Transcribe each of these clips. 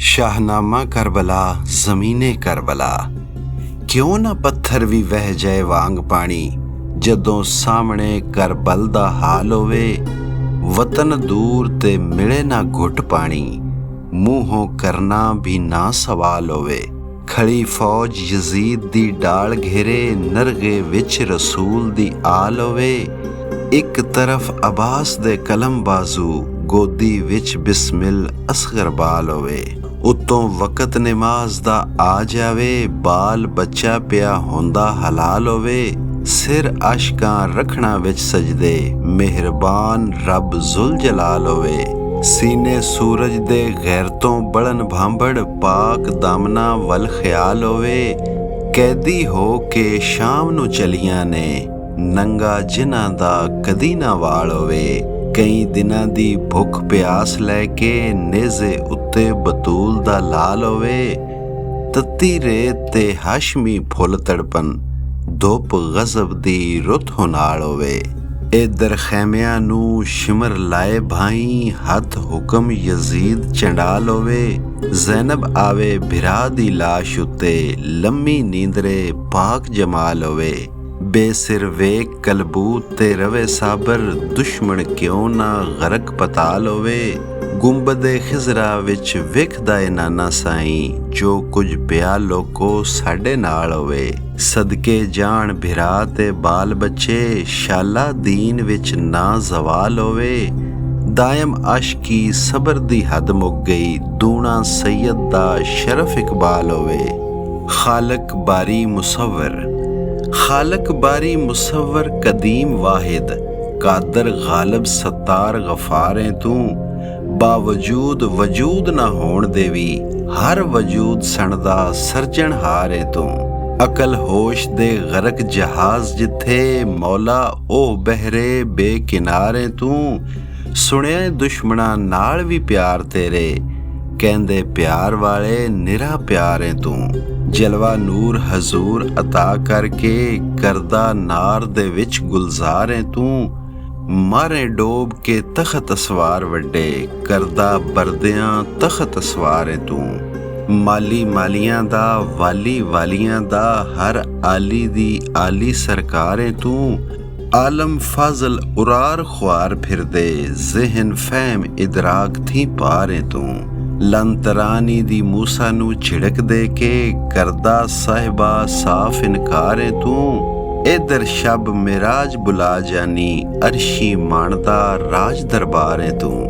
ਸ਼ਾਹਨਾਮਾ ਕਰਬਲਾ ਜ਼ਮੀਨੇ ਕਰਬਲਾ। ਕਿਉਂ ਨਾ ਪੱਥਰ ਵੀ ਵਹਿ ਜਾਏ ਵਾਂਗ ਪਾਣੀ, ਜਦੋਂ ਸਾਹਮਣੇ ਕਰਬਲ ਦਾ ਹਾਲ ਹੋਵੇ। ਵਤਨ ਦੂਰ ਤੇ ਮਿਲੇ ਨਾ ਘੁੱਟ ਪਾਣੀ, ਮੂੰਹੋਂ ਕਰਨਾ ਵੀ ਨਾ ਸਵਾਲ ਹੋਵੇ। ਖੜੀ ਫੌਜ ਯਜ਼ੀਦ ਦੀ ਡਾਲ ਘੇਰੇ, ਨਰਗੇ ਵਿੱਚ ਰਸੂਲ ਦੀ ਆਲ ਹੋਵੇ। ਇੱਕ ਤਰਫ ਅਬਾਸ ਦੇ ਕਲਮ ਬਾਜ਼ੂ, ਗੋਦੀ ਵਿੱਚ ਬਿਸਮਿਲ ਅਸਗਰ ਬਾਲ ਹੋਵੇ। ਉੱਤੋਂ ਵਕਤ ਨਮਾਜ਼ ਦਾ ਆ ਜਾਵੇ, ਬਾਲ ਬੱਚਾ ਪਿਆ ਹੁੰਦਾ ਹਲਾਲ ਹੋਵੇ। ਸਿਰ ਆਸ਼ਕਾਂ ਰੱਖਣਾ ਵਿੱਚ ਸਜਦੇ, ਮਿਹਰਬਾਨ ਰੱਬ ਜ਼ੁਲ ਜਲਾਲ ਹੋਵੇ। ਸੀਨੇ ਸੂਰਜ ਦੇ ਗੈਰਤੋਂ ਬਲਨ ਭਾਂਬੜ, ਪਾਕ ਦਾਮਨਾ ਵੱਲ ਖਿਆਲ ਹੋਵੇ। ਕੈਦੀ ਹੋ ਕੇ ਸ਼ਾਮ ਨੂੰ ਚਲੀਆਂ ਨੇ, ਨੰਗਾ ਜਿਨ੍ਹਾਂ ਦਾ ਕਦੀ ਨਾ ਵਾਲ ਹੋਵੇ। ਕਈ ਦਿਨਾਂ ਦੀ ਭੁੱਖ ਪਿਆਸ ਲੈ ਕੇ, ਨੇਜ਼ੇ ਉੱਤੇ ਬਤੂਲ ਦਾ ਲਾਲ ਹੋਵੇ। ਤੱਤੀ ਰੇਤ ਤੇ ਹਾਸ਼ਮੀ ਫੁੱਲ ਤੜਪਨ, ਧੁੱਪ ਗਜ਼ਬ ਦੀ ਰੁੱਤ ਨਾਲ ਹੋਵੇ। ਇੱਧਰ ਖੈਮਿਆਂ ਨੂੰ ਸ਼ਿਮਰ ਲਾਏ ਭਾਈ, ਹੱਥ ਹੁਕਮ ਯਜ਼ੀਦ ਚੰਡਾਲ ਹੋਵੇ। ਜ਼ੈਨਬ ਆਵੇ ਭਰਾ ਦੀ ਲਾਸ਼ ਉੱਤੇ, ਲੰਮੀ ਨੀਂਦਰੇ ਪਾਕ ਜਮਾਲ ਹੋਵੇ। ਬੇਸਿਰ ਵੇਖ ਕਲਬੂਤ ਤੇ ਰਵੇ ਸਾਬਰ, ਦੁਸ਼ਮਣ ਕਿਉਂ ਨਾ ਗਰਕ ਪਤਾਲ ਹੋਵੇ। ਗੁੰਬਦੇ ਖਿਜ਼ਰਾ ਵਿੱਚ ਵੇਖਦਾ ਏ ਨਾਨਾ ਸਾਈਂ, ਜੋ ਕੁਝ ਪਿਆ ਲੋਕੋ ਸਾਡੇ ਨਾਲ ਹੋਵੇ। ਸਦਕੇ ਜਾਣ ਭਰਾ ਤੇ ਬਾਲ ਬੱਚੇ, ਸ਼ਾਲਾ ਦੀਨ ਵਿੱਚ ਨਾ ਜ਼ਵਾਲ ਹੋਵੇ। ਦਾਇਮ ਆਸ਼ਕੀ ਸਬਰ ਦੀ ਹੱਦ ਮੁੱਕ ਗਈ, ਦੂਣਾ ਸੈਯਦ ਦਾ ਸ਼ਰਫ ਇਕਬਾਲ ਹੋਵੇ। ਖਾਲਕ ਬਾਰੀ ਮੁਸੱਵਰ। ਖਾਲਕ ਬਾਰੀ ਮੁਸੱਵਰ ਕਦੀਮ ਵਾਹਿਦ, ਕਾਦਰ ਗਾਲਬ ਸੱਤਾਰ ਗਫਾਰ ਏ ਤੂੰ। ਬਾਵਜੂਦ ਵਜੂਦ ਨਾ ਹੋਣ ਦੇ ਵੀ, ਹਰ ਵਜੂਦ ਸਣਦਾ ਸਰਜਣਹਾਰ ਏ ਤੂੰ। ਅਕਲ ਹੋਸ਼ ਦੇ ਗਰਕ ਜਹਾਜ਼ ਜਿੱਥੇ, ਮੌਲਾ ਉਹ ਬਹਿਰੇ ਬੇਕਿਨਾਰੇ ਤੂੰ। ਸੁਣਿਆ ਦੁਸ਼ਮਣਾਂ ਨਾਲ ਵੀ ਪਿਆਰ ਤੇਰੇ, ਕਹਿੰਦੇ ਪਿਆਰ ਵਾਲੇ ਨਿਰਾ ਪਿਆਰ ਏ ਤੂੰ। ਜਲਵਾ ਨੂਰ ਹਜ਼ੂਰ ਅਤਾ ਕਰਕੇ, ਕਰਦਾ ਨਾਰ ਦੇ ਵਿੱਚ ਗੁਲਜ਼ਾਰ ਏ ਤੂੰ। ਮਾਰੇ ਡੋਬ ਕੇ ਤਖਤ ਅਸਵਾਰ ਵੱਡੇ, ਕਰਦਾ ਬਰਦਿਆਂ ਤਖਤ ਅਸਵਾਰ ਏ ਤੂੰ। ਮਾਲੀ ਮਾਲੀਆਂ ਦਾ, ਵਾਲੀ ਵਾਲੀਆਂ ਦਾ, ਹਰ ਆਲੀ ਦੀ ਆਲੀ ਸਰਕਾਰ ਏ ਤੂੰ। ਆਲਮ ਫਾਜ਼ਲ ਉਰਾਰ ਖੁਆਰ ਫਿਰਦੇ, ਜ਼ਿਹਨ ਫਹਿਮ ਇਦਰਾਕ ਥੀ ਪਾਰ ਏ ਤੂੰ। ਲੰਤਰਾਨੀ ਦੀ ਮੂਸਾ ਨੂੰ ਝਿੜਕ ਦੇ ਕੇ, ਕਰਦਾ ਸਾਹਿਬਾ ਸਾਫ਼ ਇਨਕਾਰ ਏ ਤੂੰ। ਇੱਧਰ ਸ਼ਬ ਮਿਰਾਜ ਬੁਲਾ ਜਾਨੀ, ਅਰਸ਼ੀ ਮਾਣਦਾ ਰਾਜ ਦਰਬਾਰ ਏ ਤੂੰ।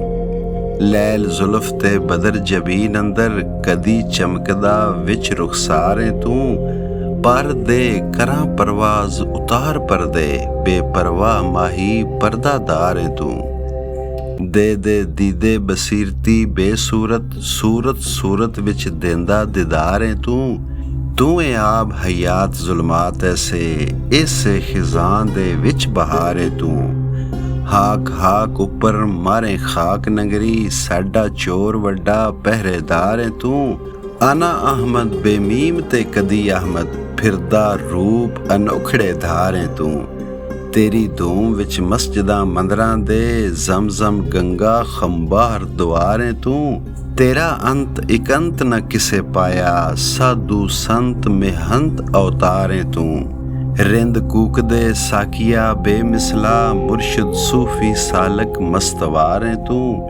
ਲੈਲ ਜ਼ੁਲਫ ਤੇ ਬਦਰ ਜਬੀਨ ਅੰਦਰ, ਕਦੀ ਚਮਕਦਾ ਵਿੱਚ ਰੁਖਸਾਰ ਏ ਤੂੰ। ਪਰ ਦੇ ਕਰਾਂ ਪਰਵਾਜ਼ ਉਤਾਰ ਪਰਦੇ, ਬੇਪਰਵਾਹ ਮਾਹੀ ਪਰਦਾਦਾਰ ਏ ਤੂੰ। ਦੇ ਦੀਦੇ ਬਸੀਰਤੀ ਬੇਸੂਰਤ, ਸੂਰਤ ਸੂਰਤ ਵਿੱਚ ਦੇਂਦਾ ਦਿਦਾਰ ਏ ਤੂੰ। ਤੂੰ ਏ ਆਬ ਹਯਾਤ ਜ਼ੁਲਮਾਤ ਐਸੇ, ਇਸੇ ਖਿਜ਼ਾਂ ਦੇ ਵਿੱਚ ਬਹਾਰ ਏ ਤੂੰ। ਹਾਕ ਹਾਕ ਉੱਪਰ ਮਾਰੇ ਖਾਕ ਨਗਰੀ, ਸਾਡਾ ਚੋਰ ਵੱਡਾ ਪਹਿਰੇਦਾਰ ਏ ਤੂੰ। ਆਨਾ ਅਹਮਦ ਬੇਮੀਮ ਤੇ ਕਦੀ ਅਹਮਦ, ਫਿਰਦਾ ਰੂਪ ਅਨੋਖੜੇ ਧਾਰ ਏ ਤੂੰ। ਤੇਰੀ ਧੂਮ ਵਿੱਚ ਮਸਜਿਦਾਂ ਮੰਦਰਾਂ ਦੇ, ਜ਼ਮਜ਼ਮ ਗੰਗਾ ਖੰਬਾਰ ਦੁਆਰ ਏ ਤੂੰ। ਤੇਰਾ ਅੰਤ ਇਕੰਤ ਨ ਕਿਸੇ ਪਾਇਆ, ਸਾਧੂ ਸੰਤ ਮਿਹੰਤ ਅਵਤਾਰ ਏ ਤੂੰ। ਰਿੰਦ ਕੂਕਦੇ ਸਾਕੀਆ ਬੇਮਿਸਲਾ, ਮੁਰਸ਼ਿਦ ਸੂਫੀ ਸਾਲਕ ਮਸਤਵਾਰ ਏ ਤੂੰ।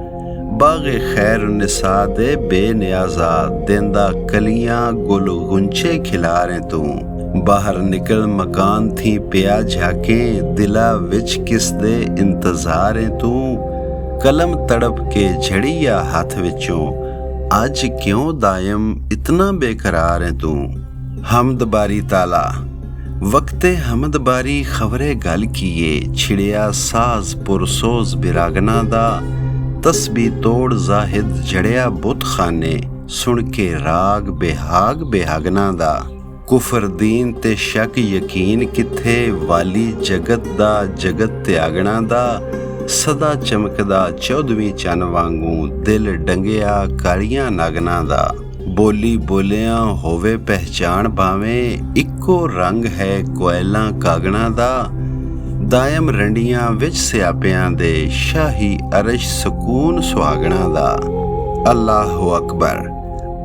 ਬਾਗੇ ਖੈਰ ਨਿਸਾ ਦੇ ਬੇਨਿਆਜ਼ਾ, ਦੇਂਦਾ ਕਲੀਆਂ ਗੁਲ ਗੁੰਚੇ ਖਿਲਾਰ ਏ ਤੂੰ। ਬਾਹਰ ਨਿਕਲ ਮਕਾਨ ਥੀ ਪਿਆ ਝਾਕੇ, ਦਿਲਾ ਵਿੱਚ ਕਿਸ ਦੇ ਇੰਤਜ਼ਾਰ ਏ ਤੂੰ। ਕਲਮ ਤੜਪ ਕੇ ਝੜੀਆ ਹੱਥ ਵਿੱਚੋਂ, ਅੱਜ ਕਿਉਂ ਦਾਇਮ ਇਤਨਾ ਬੇਕਰਾਰ ਏ ਤੂੰ। ਹਮਦ ਬਾਰੀ ਤਾਲਾ। ਵਕਤੇ ਹਮਦ ਬਾਰੀ ਖਬਰੇ ਗੱਲ ਕੀਏ, ਛਿੜਿਆ ਸਾਜ਼ ਪੁਰਸੋਜ਼ ਬਿਰਾਗਨਾ ਦਾ। ਤਸਬੀ ਤੋੜ ਜ਼ਾਹਿਦ ਜੜਿਆ ਬੁੱਤ ਖਾਨੇ, ਸੁਣ ਕੇ ਰਾਗ ਬੇਹਾਗ ਬੇਹਾਗਨਾ ਦਾ। ਕੁਫਰ ਦੀਨ ਤੇ ਸ਼ੱਕ ਯਕੀਨ ਕਿੱਥੇ, ਵਾਲੀ ਜਗਤ ਦਾ ਜਗਤ ਤਿਆਗਣਾ ਦਾ। ਸਦਾ ਚਮਕਦਾ 14ਵੀਂ ਚੰਨ ਵਾਂਗੂ, ਦਿਲ ਡੰਗਿਆ ਕਾਲੀਆਂ ਨਗਨਾਂ ਦਾ। ਬੋਲੀ ਬੋਲਿਆਂ ਹੋਵੇ ਪਹਿਚਾਣ ਭਾਵੇਂ, ਇੱਕੋ ਰੰਗ ਹੈ ਕੋਇਲਾਂ ਕਾਗਣਾ ਦਾ। ਦਾਇਮ ਰੰਡੀਆਂ ਵਿੱਚ ਸਿਆਪਿਆਂ ਦੇ, ਸ਼ਾਹੀ ਅਰਸ਼ ਸਕੂਨ ਸੁਹਾਗਣਾ ਦਾ। ਅੱਲਾਹੁ ਅਕਬਰ।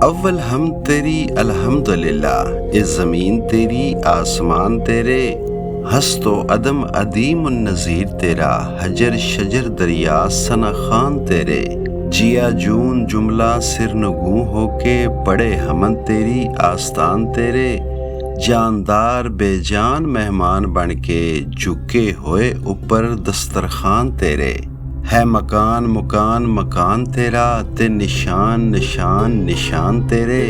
अव्वल हम तेरी अल्हम्दुलिल्लाह, ये ज़मीन तेरी आसमान तेरे, हस्तो अदम अदीम नज़ीर तेरा, हजर शजर दरिया सना खान तेरे, जिया जून जुमला सिर नगू होके पड़े हमन तेरी आस्तान तेरे, जानदार बेजान मेहमान बन के झुके होए ऊपर दस्तरखान तेरे, है मकान मुकान मकान तेरा, ते निशान निशान निशान तेरे,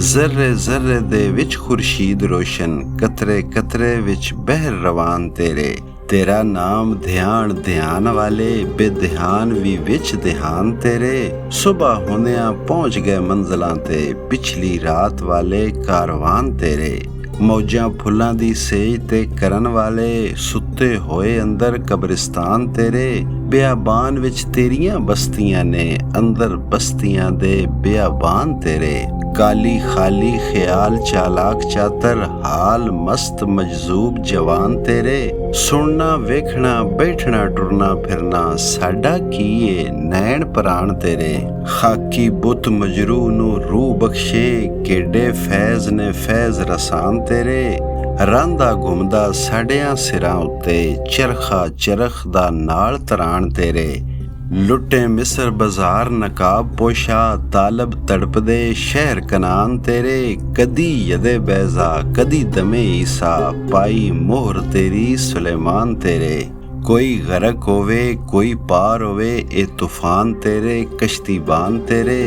जर्रे जर्रे दे विच खुर्शीद रोशन, कतरे कतरे विच बहर रवान तेरे, तेरा नाम ध्यान ध्यान वाले, बेध्यान भी विच ध्यान तेरे, सुबह होंदियां पहुंच गए मंजिलां ते, पिछली रात वाले कारवान तेरे, मौजां फुल्लां दी सेज ते करन वाले, सुत्ते होए अंदर कब्रिस्तान तेरे, बियाबान विच तेरियां बस्तियां ने, अंदर बस्तियां दे बियाबान तेरे, काली खाली ख्याल चालाक चातर, हाल मस्त मजजूब जवान तेरे, सुनना वेखना बैठना टुरना फिरना, साडा कीए नैन प्राण तेरे, खाकी बुत मजरू नू रूह बख्शे, केडे फैज़ ने फैज़ रसान तेरे, रांदा घुमदा साडियां सिरां उत्ते, चरखा चरख दा नाल तरान तेरे, लुटे मिस्र बाजार नकाब पोशा, तालब तड़पदे शहर कनान तेरे, कदी यदे बैजा कदी दमे ईसा, पाई मोहर तेरी सुलेमान तेरे, कोई गरक होवे कोई पार होवे, ए तूफान तेरे कश्तीबान तेरे,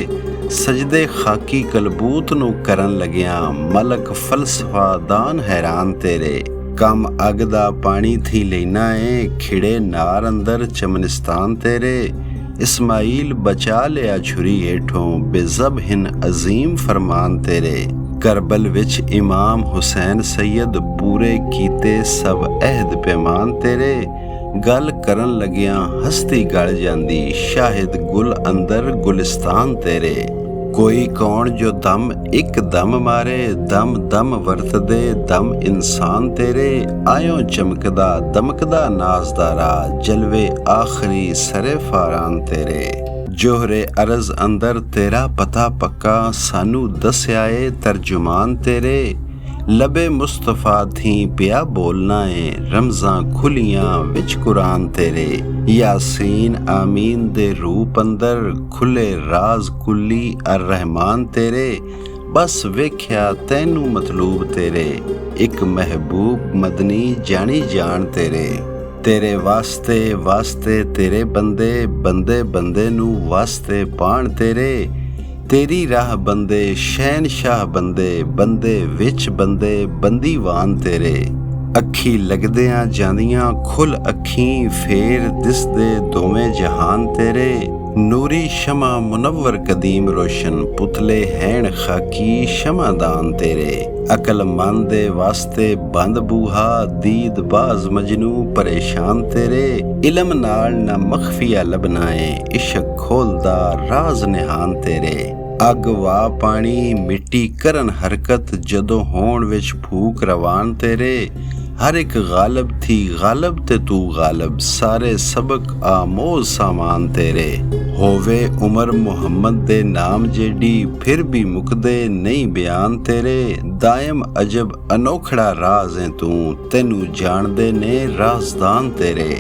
सजदे खाकी कलबूत नू करन लगिया, मलक फलसफा दान हैरान तेरे, कम अग दा पानी थी लेना है, खिड़े नार अंदर चमनिस्तान तेरे, इस्माइल बचा लिया छुरी हेठों, बेजब हिन अजीम फरमान तेरे, करबल विच इमाम हुसैन सैयद, पूरे कीते सब अहद पैमान तेरे, गल करन लगिया हस्ती गल जांदी, शाहिद गुल अंदर गुलिस्तान तेरे, कोई कौन जो दम एक दम मारे, दम दम वरतदे दम इंसान तेरे, आयो चमकदा दमकदा नाजदारा, जलवे आखरी सरे फारान तेरे, जोहरे अर्ज अंदर तेरा पता पक्का, सानू दस्याए तर्जुमान तेरे, लबे मुस्तफा थी पिया बोलना है, रमजां खुलियां विच कुरान तेरे, यासीन आमीन दे रूप अंदर, खुले राज कुल्ली अर रहमान तेरे, बस वेख्या तैनू मतलूब तेरे, एक महबूब मदनी जानी जान तेरे, तेरे वास्ते वास्ते तेरे बंदे, बंदे बंदे नू वास्ते पाण तेरे, तेरी राह बंदे शहनशाह बंदे, बंदे विच बंदे बंदीवान तेरे, अखी लगदियां जांदियां खुल अखीं, फेर दिसदे दोवें जहान तेरे, नूरी शमा मुनव्वर कदीम रोशन, पुतले हैन खाकी शमादान तेरे, अकलमंद दे वास्ते बंद बूहा, दीद बाज मजनू परेशान तेरे, इलम नाल ना मखफिया लबनाए, इश्क खोलदा राज निहान तेरे, अग वा पानी मिट्टी करन हरकत, जदों होण विच फूक रवान तेरे, हर एक गालब थी गालब ते तू गालब, सारे सबक आमोज सामान तेरे, होवे उमर मुहम्मद दे नाम जेडी, फिर भी मुकदे नहीं बयान तेरे, दायम अजब अनोखड़ा राज है तू, तेनू जानदे ने राजदान तेरे,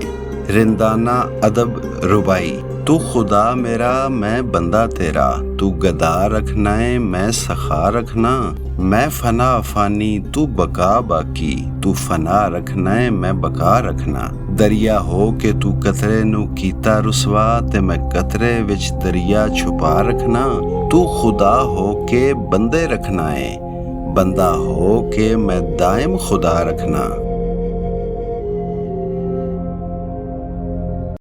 रिंदाना अदब रुबाई, तू खुदा मेरा मैं बंदा तेरा, तू गदा रखना है मैं सखा रखना, मैं फना फानी तू बका बाकी, तू फना रखना है मैं बका रखना, दरिया हो के तू कतरे नू कीता रुसवा, ते मैं कतरे विच दरिया छुपा रखना, तू खुदा हो के बंदे रखना है, बंदा हो के मैं दायम खुदा रखना।